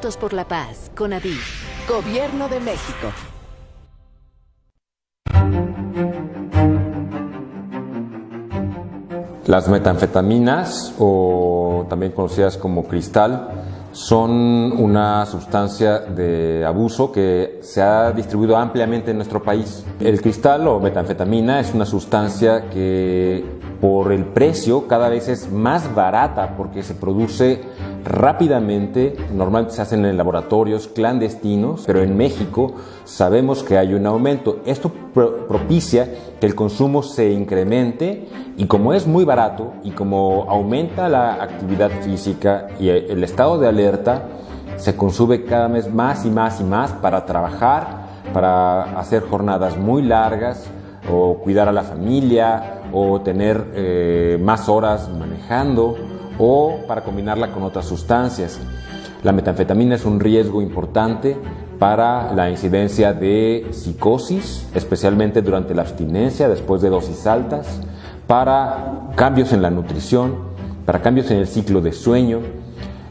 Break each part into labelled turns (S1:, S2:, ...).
S1: Juntos por la Paz, CONADIC. Gobierno de México.
S2: Las metanfetaminas, o también conocidas como cristal, son una sustancia de abuso que se ha distribuido ampliamente en nuestro país. El cristal o metanfetamina es una sustancia que por el precio cada vez es más barata porque se produce rápidamente, normalmente se hacen en laboratorios clandestinos, pero en México sabemos que hay un aumento. Esto propicia que el consumo se incremente y como es muy barato y como aumenta la actividad física y el estado de alerta, se consume cada vez más y más y más para trabajar, para hacer jornadas muy largas o cuidar a la familia o tener más horas manejando o para combinarla con otras sustancias. La metanfetamina es un riesgo importante para la incidencia de psicosis, especialmente durante la abstinencia después de dosis altas, para cambios en la nutrición, para cambios en el ciclo de sueño.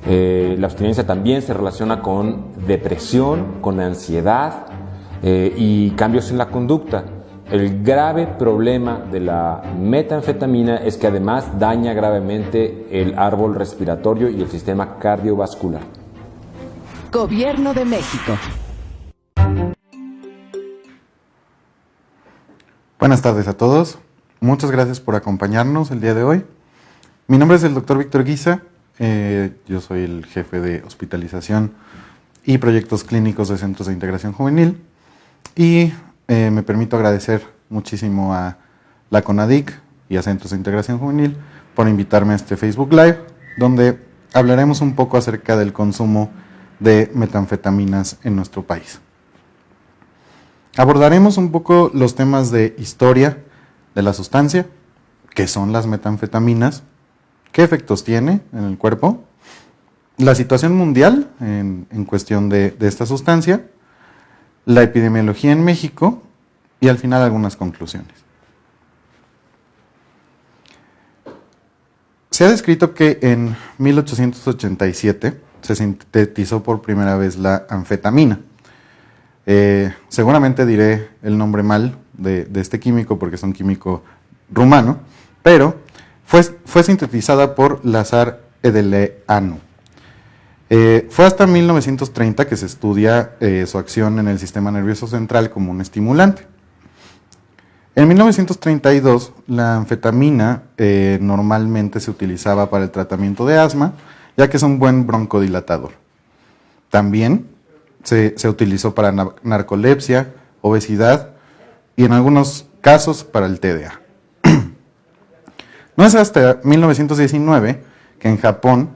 S2: La abstinencia también se relaciona con depresión, con ansiedad y cambios en la conducta. El grave problema de la metanfetamina es que además daña gravemente el árbol respiratorio y el sistema cardiovascular.
S1: Gobierno de México.
S3: Buenas tardes a todos. Muchas gracias por acompañarnos el día de hoy. Mi nombre es el Dr. Víctor Guiza. Yo soy el jefe de hospitalización y proyectos clínicos de Centros de Integración Juvenil. Y me permito agradecer muchísimo a la CONADIC y a Centros de Integración Juvenil por invitarme a este Facebook Live, donde hablaremos un poco acerca del consumo de metanfetaminas en nuestro país. Abordaremos un poco los temas de historia de la sustancia, qué son las metanfetaminas, qué efectos tiene en el cuerpo, la situación mundial en cuestión de esta sustancia, la epidemiología en México y al final algunas conclusiones. Se ha descrito que en 1887 se sintetizó por primera vez la anfetamina. Seguramente diré el nombre mal de este químico porque es un químico rumano, pero fue sintetizada por Lazar Edeleanu. Fue hasta 1930 que se estudia su acción en el sistema nervioso central como un estimulante. En 1932, la anfetamina normalmente se utilizaba para el tratamiento de asma, ya que es un buen broncodilatador. También se utilizó para narcolepsia, obesidad y en algunos casos para el TDA. No es hasta 1919 que en Japón,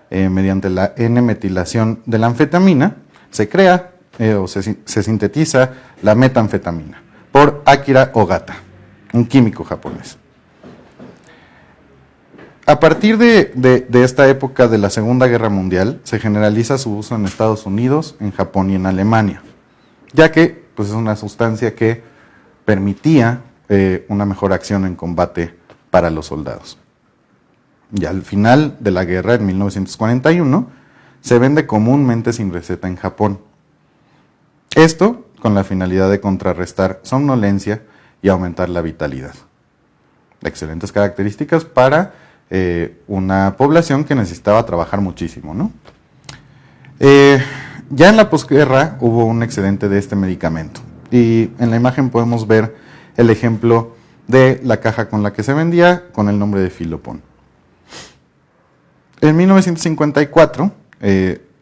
S3: mediante la N-metilación de la anfetamina, se crea o se sintetiza la metanfetamina por Akira Ogata, un químico japonés. A partir de esta época de la Segunda Guerra Mundial, se generaliza su uso en Estados Unidos, en Japón y en Alemania, ya que pues, es una sustancia que permitía una mejor acción en combate para los soldados. Y al final de la guerra, en 1941, se vende comúnmente sin receta en Japón. Esto con la finalidad de contrarrestar somnolencia y aumentar la vitalidad. Excelentes características para una población que necesitaba trabajar muchísimo, ¿no? Ya en la posguerra hubo un excedente de este medicamento y en la imagen podemos ver el ejemplo de la caja con la que se vendía con el nombre de Filopon. En 1954,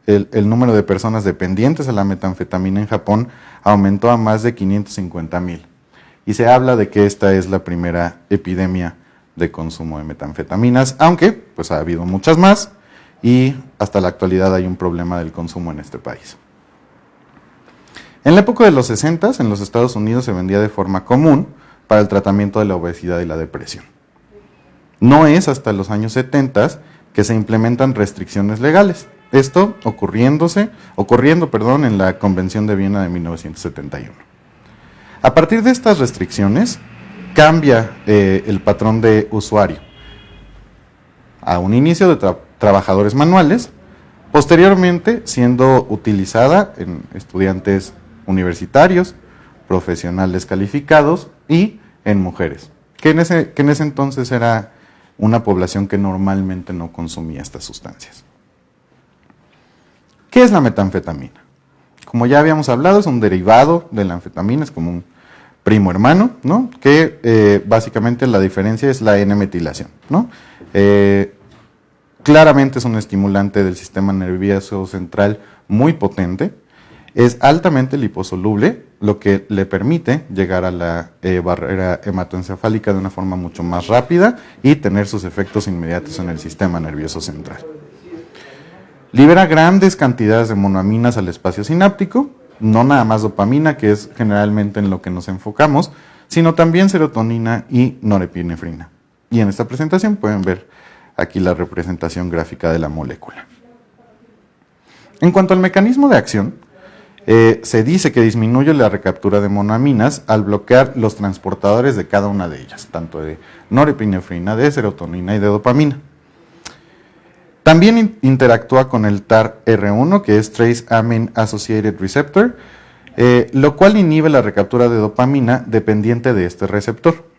S3: el número de personas dependientes a la metanfetamina en Japón aumentó a más de 550,000 y se habla de que esta es la primera epidemia de consumo de metanfetaminas, aunque pues ha habido muchas más y hasta la actualidad hay un problema del consumo en este país. En la época de los 60 en los Estados Unidos se vendía de forma común para el tratamiento de la obesidad y la depresión. No es hasta los años 70 que se implementan restricciones legales. Esto ocurriendo en la Convención de Viena de 1971. A partir de estas restricciones, cambia el patrón de usuario. A un inicio de trabajadores manuales, posteriormente siendo utilizada en estudiantes universitarios, profesionales calificados y en mujeres, que en ese entonces era una población que normalmente no consumía estas sustancias. ¿Qué es la metanfetamina? Como ya habíamos hablado, es un derivado de la anfetamina, es como un primo hermano, ¿no? Que básicamente la diferencia es la N-metilación, ¿no? Claramente es un estimulante del sistema nervioso central muy potente, es altamente liposoluble, lo que le permite llegar a la barrera hematoencefálica de una forma mucho más rápida y tener sus efectos inmediatos en el sistema nervioso central. Libera grandes cantidades de monoaminas al espacio sináptico, no nada más dopamina, que es generalmente en lo que nos enfocamos, sino también serotonina y norepinefrina. Y en esta presentación pueden ver aquí la representación gráfica de la molécula. En cuanto al mecanismo de acción, se dice que disminuye la recaptura de monoaminas al bloquear los transportadores de cada una de ellas, tanto de norepinefrina, de serotonina y de dopamina. También interactúa con el TAR-R1, que es Trace Amine Associated Receptor, lo cual inhibe la recaptura de dopamina dependiente de este receptor.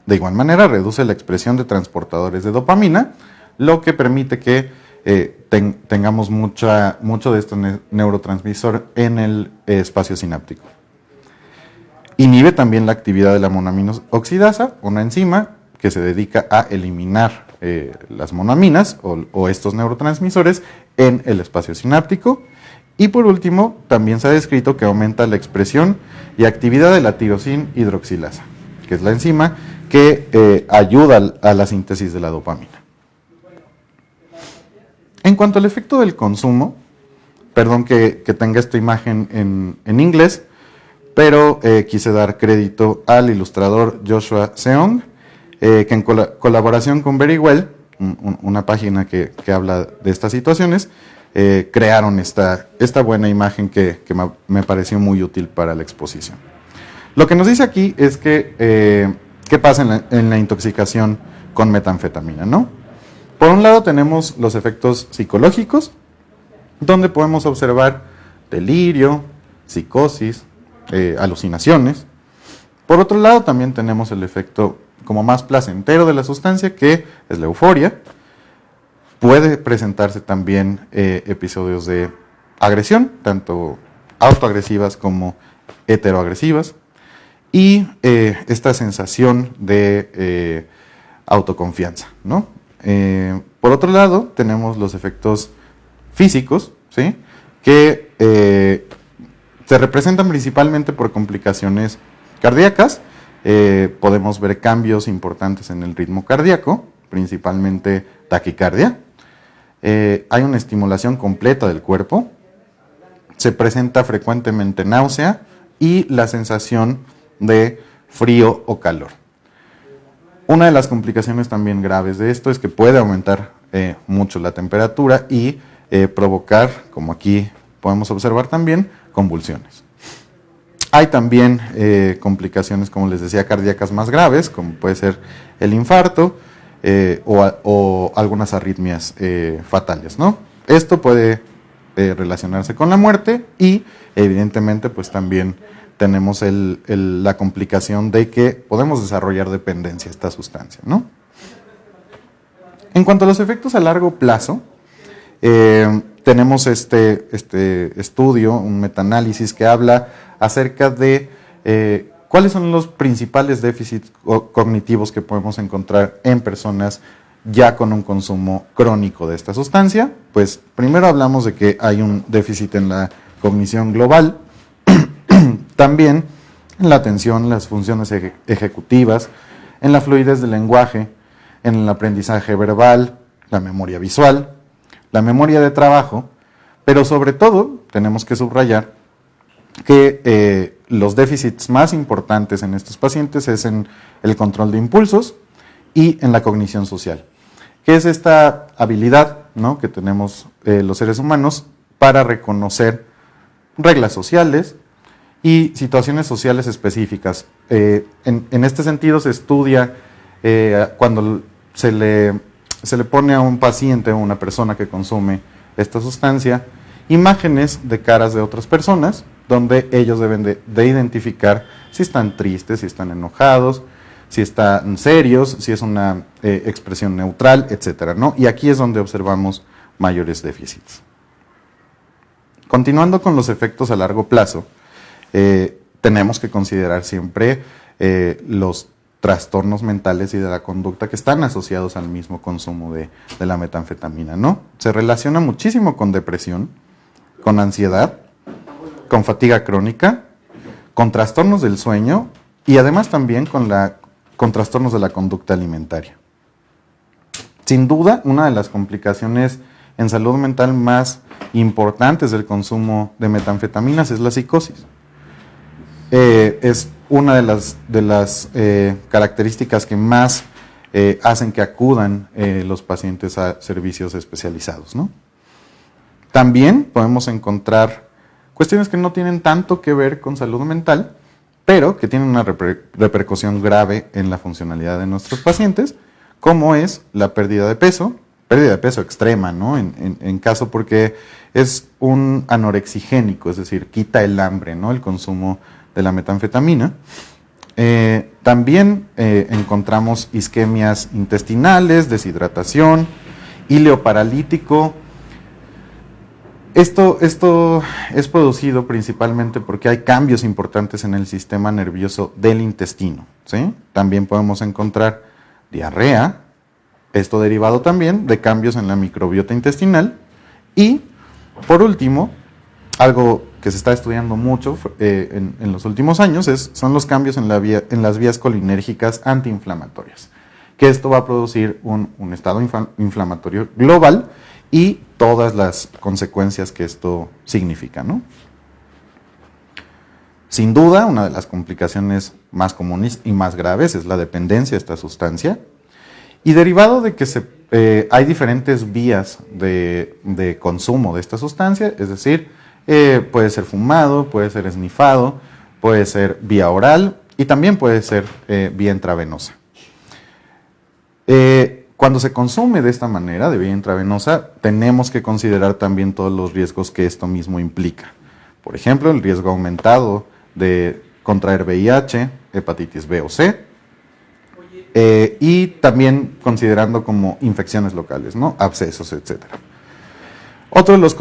S3: De igual manera, reduce la expresión de transportadores de dopamina, lo que permite que tengamos mucho de este neurotransmisor en el espacio sináptico. Inhibe también la actividad de la monoaminoxidasa, una enzima que se dedica a eliminar las monoaminas o estos neurotransmisores en el espacio sináptico. Y por último, también se ha descrito que aumenta la expresión y actividad de la tirosina hidroxilasa, que es la enzima que ayuda a la síntesis de la dopamina. En cuanto al efecto del consumo, perdón que tenga esta imagen en inglés, pero quise dar crédito al ilustrador Joshua Seong, que en colaboración con Very Well, una página que habla de estas situaciones, crearon esta buena imagen que me pareció muy útil para la exposición. Lo que nos dice aquí es que qué pasa en la intoxicación con metanfetamina, ¿no? Por un lado tenemos los efectos psicológicos, donde podemos observar delirio, psicosis, alucinaciones. Por otro lado también tenemos el efecto como más placentero de la sustancia, que es la euforia. Puede presentarse también episodios de agresión, tanto autoagresivas como heteroagresivas, y esta sensación de autoconfianza, ¿no? Por otro lado, tenemos los efectos físicos, ¿sí? Que se representan principalmente por complicaciones cardíacas. Podemos ver cambios importantes en el ritmo cardíaco, principalmente taquicardia. Hay una estimulación completa del cuerpo. Se presenta frecuentemente náusea y la sensación de frío o calor. Una de las complicaciones también graves de esto es que puede aumentar mucho la temperatura y provocar, como aquí podemos observar también, convulsiones. Hay también complicaciones, como les decía, cardíacas más graves, como puede ser el infarto o algunas arritmias fatales, ¿no? Esto puede relacionarse con la muerte y, evidentemente, pues también tenemos la complicación de que podemos desarrollar dependencia a esta sustancia, ¿no? En cuanto a los efectos a largo plazo, tenemos este estudio, un metaanálisis que habla acerca de cuáles son los principales déficits cognitivos que podemos encontrar en personas ya con un consumo crónico de esta sustancia. Pues primero hablamos de que hay un déficit en la cognición global, también en la atención, las funciones ejecutivas, en la fluidez del lenguaje, en el aprendizaje verbal, la memoria visual, la memoria de trabajo, pero sobre todo tenemos que subrayar que los déficits más importantes en estos pacientes es en el control de impulsos y en la cognición social, que es esta habilidad, ¿no?, que tenemos los seres humanos para reconocer reglas sociales y situaciones sociales específicas. En este sentido se estudia cuando se le se le pone a un paciente o una persona que consume esta sustancia imágenes de caras de otras personas, donde ellos deben de identificar si están tristes, si están enojados, si están serios, si es una expresión neutral, etcétera, ¿no? Y aquí es donde observamos mayores déficits. Continuando con los efectos a largo plazo, tenemos que considerar siempre los trastornos mentales y de la conducta que están asociados al mismo consumo de la metanfetamina, ¿no? Se relaciona muchísimo con depresión, con ansiedad, con fatiga crónica, con trastornos del sueño y además también con trastornos de la conducta alimentaria. Sin duda, una de las complicaciones en salud mental más importantes del consumo de metanfetaminas es la psicosis. Es una de las características que más hacen que acudan los pacientes a servicios especializados, ¿no? También podemos encontrar cuestiones que no tienen tanto que ver con salud mental, pero que tienen una repercusión grave en la funcionalidad de nuestros pacientes, como es la pérdida de peso extrema, ¿no? En caso porque es un anorexigénico, es decir, quita el hambre, ¿no? El consumo de la metanfetamina. También encontramos isquemias intestinales, deshidratación, híleo paralítico. Esto es producido principalmente porque hay cambios importantes en el sistema nervioso del intestino, ¿sí? También podemos encontrar diarrea, esto derivado también de cambios en la microbiota intestinal. Y, por último, algo que se está estudiando mucho en los últimos años son los cambios en las vías colinérgicas antiinflamatorias, que esto va a producir un estado inflamatorio global y todas las consecuencias que esto significa, ¿no? Sin duda, una de las complicaciones más comunes y más graves es la dependencia de esta sustancia, y derivado de que hay diferentes vías de consumo de esta sustancia, es decir, puede ser fumado, puede ser esnifado, puede ser vía oral y también puede ser vía intravenosa. Cuando se consume de esta manera, de vía intravenosa, tenemos que considerar también todos los riesgos que esto mismo implica. Por ejemplo, el riesgo aumentado de contraer VIH, hepatitis B o C, y también considerando como infecciones locales, ¿no? Abscesos, etc. Otro de los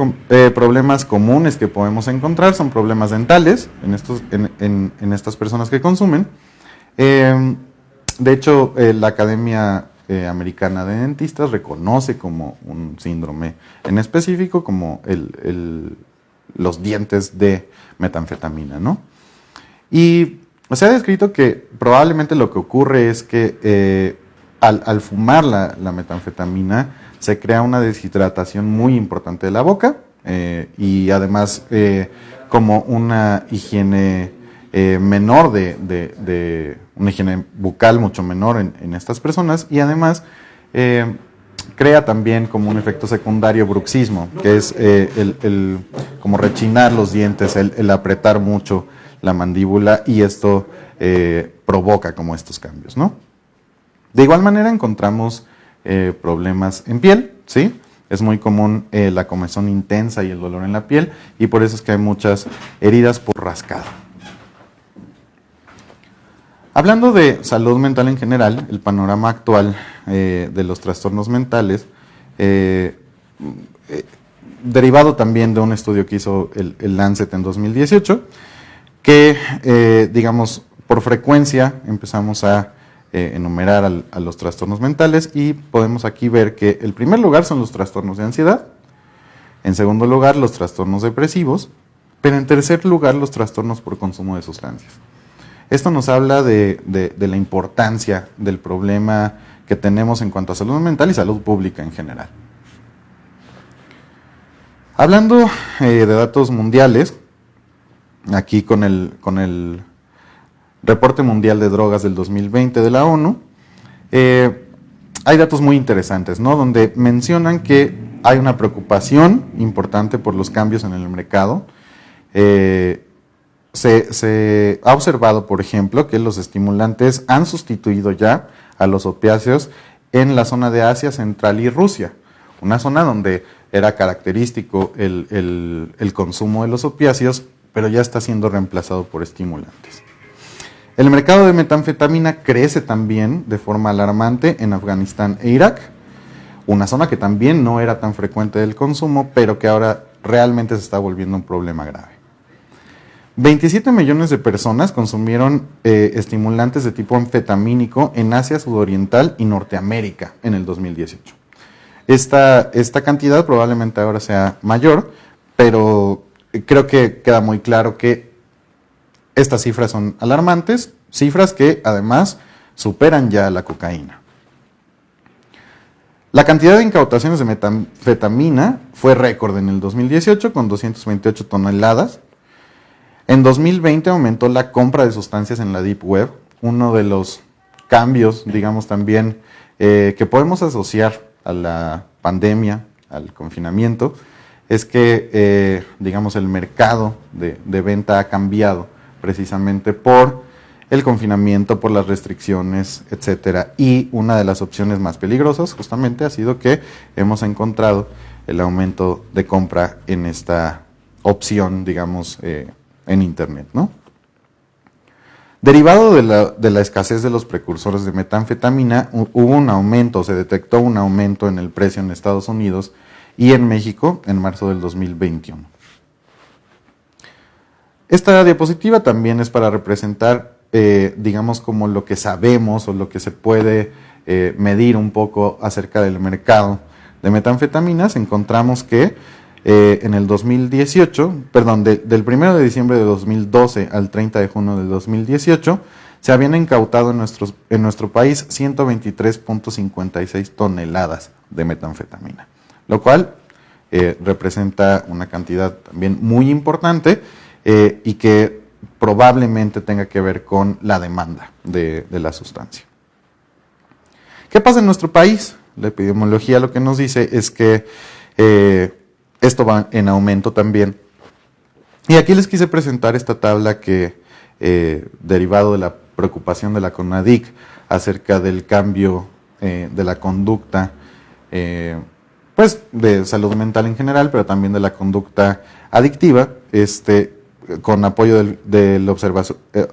S3: problemas comunes que podemos encontrar son problemas dentales en estas personas que consumen. De hecho, la Academia Americana de Dentistas reconoce como un síndrome en específico como los dientes de metanfetamina, ¿no? Y se ha descrito que probablemente lo que ocurre es que al fumar la metanfetamina se crea una deshidratación muy importante de la boca y además como una higiene menor una higiene bucal mucho menor en estas personas, y además crea también como un efecto secundario bruxismo, que es como rechinar los dientes, el apretar mucho la mandíbula, y esto provoca como estos cambios, ¿no? De igual manera encontramos problemas en piel, ¿sí? Es muy común la comezón intensa y el dolor en la piel, y por eso es que hay muchas heridas por rascado. Hablando de salud mental en general, el panorama actual de los trastornos mentales, derivado también de un estudio que hizo el Lancet en 2018, que, digamos, por frecuencia empezamos a enumerar a los trastornos mentales, y podemos aquí ver que el primer lugar son los trastornos de ansiedad, en segundo lugar los trastornos depresivos, pero en tercer lugar los trastornos por consumo de sustancias. Esto nos habla de la importancia del problema que tenemos en cuanto a salud mental y salud pública en general. Hablando de datos mundiales, aquí con el Reporte Mundial de Drogas del 2020 de la ONU, hay datos muy interesantes, ¿no? Donde mencionan que hay una preocupación importante por los cambios en el mercado. Se ha observado, por ejemplo, que los estimulantes han sustituido ya a los opiáceos en la zona de Asia Central y Rusia, una zona donde era característico el consumo de los opiáceos, pero ya está siendo reemplazado por estimulantes. El mercado de metanfetamina crece también de forma alarmante en Afganistán e Irak, una zona que también no era tan frecuente del consumo, pero que ahora realmente se está volviendo un problema grave. 27 millones de personas consumieron estimulantes de tipo anfetamínico en Asia Sudoriental y Norteamérica en el 2018. Esta cantidad probablemente ahora sea mayor, pero creo que queda muy claro que estas cifras son alarmantes, cifras que además superan ya la cocaína. La cantidad de incautaciones de metanfetamina fue récord en el 2018 con 228 toneladas. En 2020 aumentó la compra de sustancias en la Deep Web, uno de los cambios, digamos también, que podemos asociar a la pandemia, al confinamiento, es que, digamos, el mercado de venta ha cambiado precisamente por el confinamiento, por las restricciones, etcétera. Y una de las opciones más peligrosas justamente ha sido que hemos encontrado el aumento de compra en esta opción, digamos, en Internet, ¿no? Derivado de la escasez de los precursores de metanfetamina, hubo un aumento, se detectó un aumento en el precio en Estados Unidos y en México en marzo del 2021. Esta diapositiva también es para representar, digamos, como lo que sabemos o lo que se puede medir un poco acerca del mercado de metanfetaminas. Encontramos que en el 2018, perdón, del 1 de diciembre de 2012 al 30 de junio de 2018, se habían incautado en nuestro país 123.56 toneladas de metanfetamina, lo cual representa una cantidad también muy importante y que probablemente tenga que ver con la demanda de la sustancia. ¿Qué pasa en nuestro país? La epidemiología lo que nos dice es que esto va en aumento también. Y aquí les quise presentar esta tabla que, derivado de la preocupación de la CONADIC acerca del cambio de la conducta, pues de salud mental en general, pero también de la conducta adictiva, con apoyo del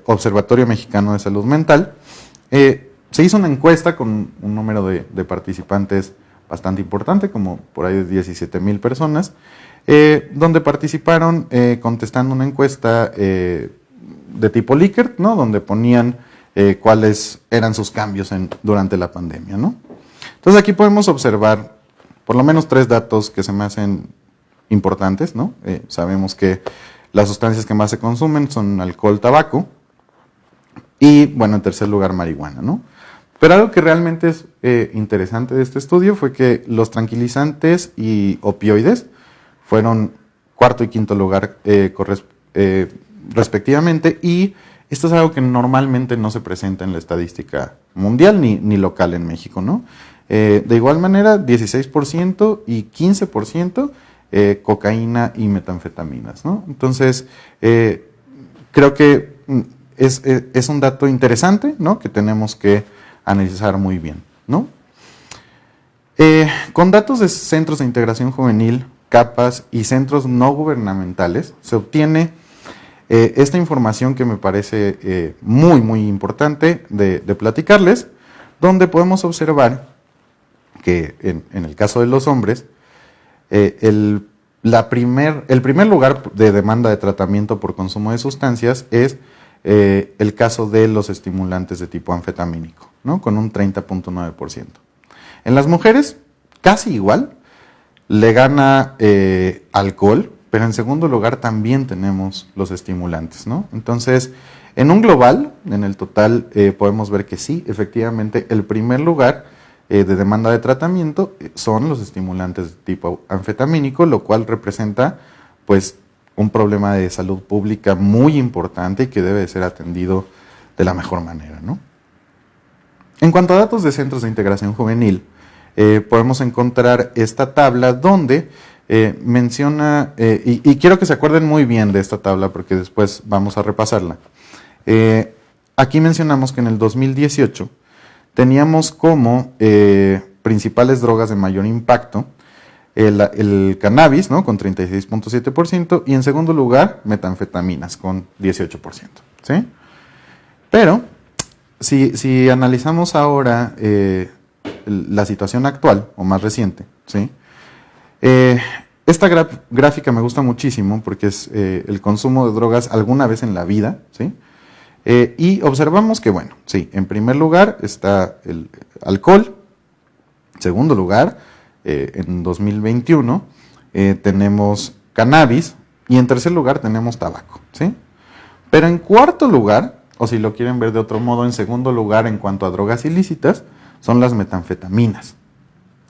S3: Observatorio Mexicano de Salud Mental, se hizo una encuesta con un número de participantes bastante importante, como por ahí de 17,000 personas, donde participaron contestando una encuesta de tipo Likert, ¿no? Donde ponían cuáles eran sus cambios durante la pandemia, ¿no? Entonces aquí podemos observar por lo menos 3 datos que se me hacen importantes, ¿no? Sabemos que las sustancias que más se consumen son alcohol, tabaco y, bueno, en tercer lugar, marihuana, ¿no? Pero algo que realmente es interesante de este estudio fue que los tranquilizantes y opioides fueron cuarto y quinto lugar respectivamente, y esto es algo que normalmente no se presenta en la estadística mundial ni local en México, ¿no? De igual manera, 16% y 15% cocaína y metanfetaminas, ¿no? Entonces, creo que es un dato interesante, ¿no? Que tenemos que analizar muy bien, ¿no? Con datos de centros de integración juvenil, CAPAS y centros no gubernamentales, se obtiene esta información que me parece muy, muy importante de platicarles, donde podemos observar que en el caso de los hombres, el primer lugar de demanda de tratamiento por consumo de sustancias es el caso de los estimulantes de tipo anfetamínico, ¿no? Con un 30.9%. En las mujeres, casi igual, le gana alcohol, pero en segundo lugar también tenemos los estimulantes, ¿no? Entonces, en un global, en el total, podemos ver que sí, efectivamente, el primer lugar de demanda de tratamiento son los estimulantes de tipo anfetamínico, lo cual representa, pues, un problema de salud pública muy importante y que debe de ser atendido de la mejor manera, ¿no? En cuanto a datos de centros de integración juvenil, podemos encontrar esta tabla donde menciona, y quiero que se acuerden muy bien de esta tabla porque después vamos a repasarla. Aquí mencionamos que en el 2018 teníamos como principales drogas de mayor impacto el cannabis, ¿no? Con 36.7%, y en segundo lugar, metanfetaminas, con 18%. ¿Sí? Pero, si analizamos ahora la situación actual, o más reciente, ¿sí? Esta gráfica me gusta muchísimo porque es el consumo de drogas alguna vez en la vida, ¿sí? Y observamos que, bueno, sí, en primer lugar está el alcohol, en segundo lugar, en 2021, tenemos cannabis, y en tercer lugar tenemos tabaco, ¿sí? Pero en cuarto lugar, o si lo quieren ver de otro modo, en segundo lugar en cuanto a drogas ilícitas, son las metanfetaminas,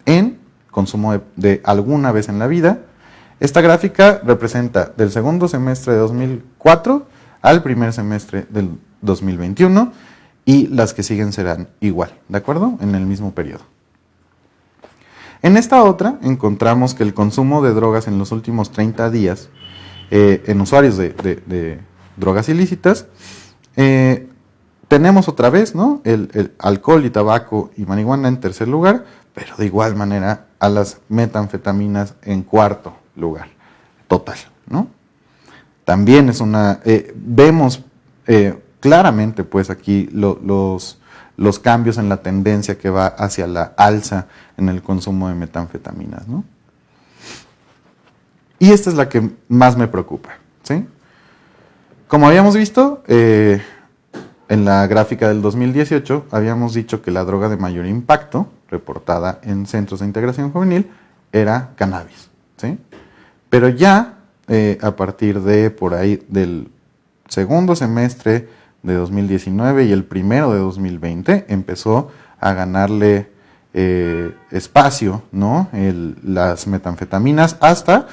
S3: en consumo de alguna vez en la vida. Esta gráfica representa del segundo semestre de 2004 al primer semestre del 2021, y las que siguen serán igual, ¿de acuerdo? En el mismo periodo. En esta otra encontramos que el consumo de drogas en los últimos 30 días en usuarios de drogas ilícitas, tenemos otra vez, ¿no? El alcohol y tabaco y marihuana en tercer lugar, pero de igual manera a las metanfetaminas en cuarto lugar, total, ¿no? También es vemos claramente pues aquí los cambios en la tendencia que va hacia la alza en el consumo de metanfetaminas, ¿no? Y esta es la que más me preocupa, ¿sí? Como habíamos visto, en la gráfica del 2018, habíamos dicho que la droga de mayor impacto, reportada en centros de integración juvenil, era cannabis, ¿sí? Pero ya, a partir de por ahí del segundo semestre de 2019 y el primero de 2020, empezó a ganarle espacio, ¿no? Las metanfetaminas, hasta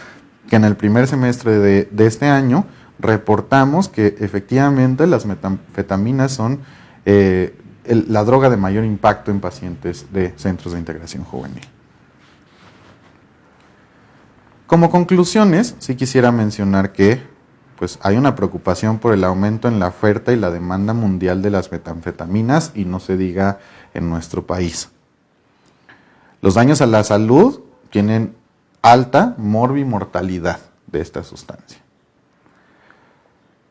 S3: que en el primer semestre de este año reportamos que efectivamente las metanfetaminas son la droga de mayor impacto en pacientes de centros de integración juvenil. Como conclusiones, sí quisiera mencionar que pues, hay una preocupación por el aumento en la oferta y la demanda mundial de las metanfetaminas, y no se diga en nuestro país. Los daños a la salud tienen alta morbimortalidad de esta sustancia.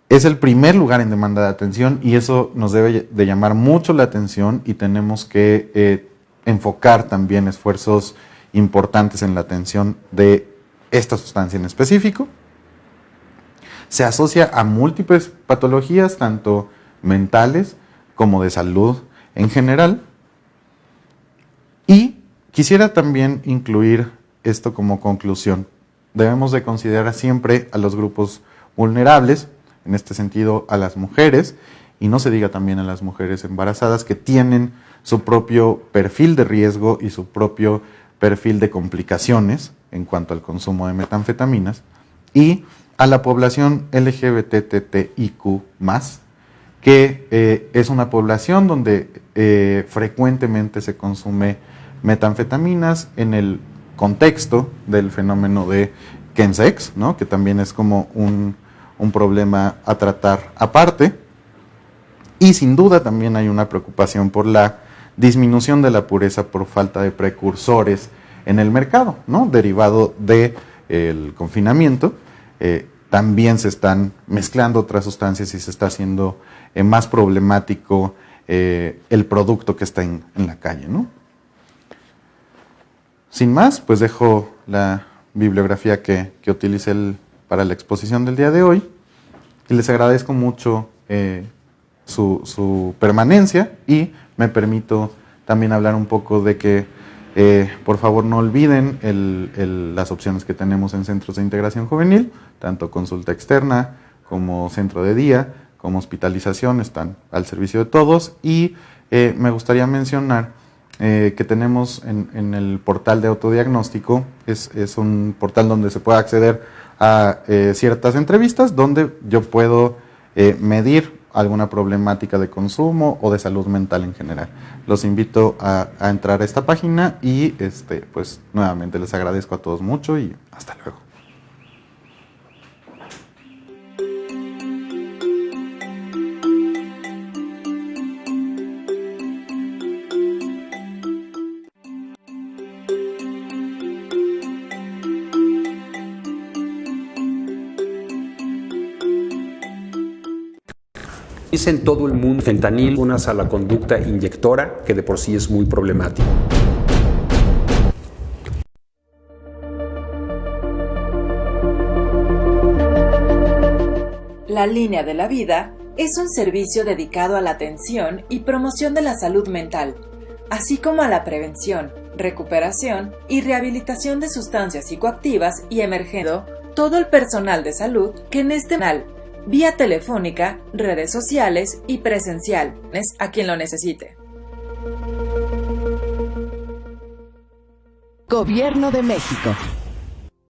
S3: Es el primer lugar en demanda de atención, y eso nos debe de llamar mucho la atención, y tenemos que enfocar también esfuerzos importantes en la atención de esta sustancia en específico. Se asocia a múltiples patologías, tanto mentales como de salud en general. Y quisiera también incluir esto como conclusión. Debemos de considerar siempre a los grupos vulnerables, en este sentido a las mujeres, y no se diga también a las mujeres embarazadas, que tienen su propio perfil de riesgo y su propio perfil de complicaciones en cuanto al consumo de metanfetaminas, y a la población LGBTTIQ+, que es una población donde frecuentemente se consume metanfetaminas en el contexto del fenómeno de chemsex, ¿no? Que también es como un problema a tratar aparte. Y sin duda también hay una preocupación por la disminución de la pureza por falta de precursores en el mercado, ¿no? Derivado del confinamiento. También se están mezclando otras sustancias y se está haciendo más problemático el producto que está en la calle, ¿no? Sin más, pues dejo la bibliografía que utilicé para la exposición del día de hoy, y les agradezco mucho su permanencia, y me permito también hablar un poco de que por favor no olviden las opciones que tenemos en centros de integración juvenil, tanto consulta externa como centro de día, como hospitalización, están al servicio de todos. Y me gustaría mencionar que tenemos en el portal de autodiagnóstico, es un portal donde se puede acceder a ciertas entrevistas, donde yo puedo medir alguna problemática de consumo o de salud mental en general. Los invito a entrar a esta página, y pues nuevamente les agradezco a todos mucho, y hasta luego.
S4: Es en todo el mundo fentanil, unas a la conducta inyectora, que de por sí es muy problemático.
S5: La Línea de la Vida es un servicio dedicado a la atención y promoción de la salud mental, así como a la prevención, recuperación y rehabilitación de sustancias psicoactivas y emergiendo todo el personal de salud que en este canal, vía telefónica, redes sociales y presencial, a quien lo necesite.
S1: Gobierno de México.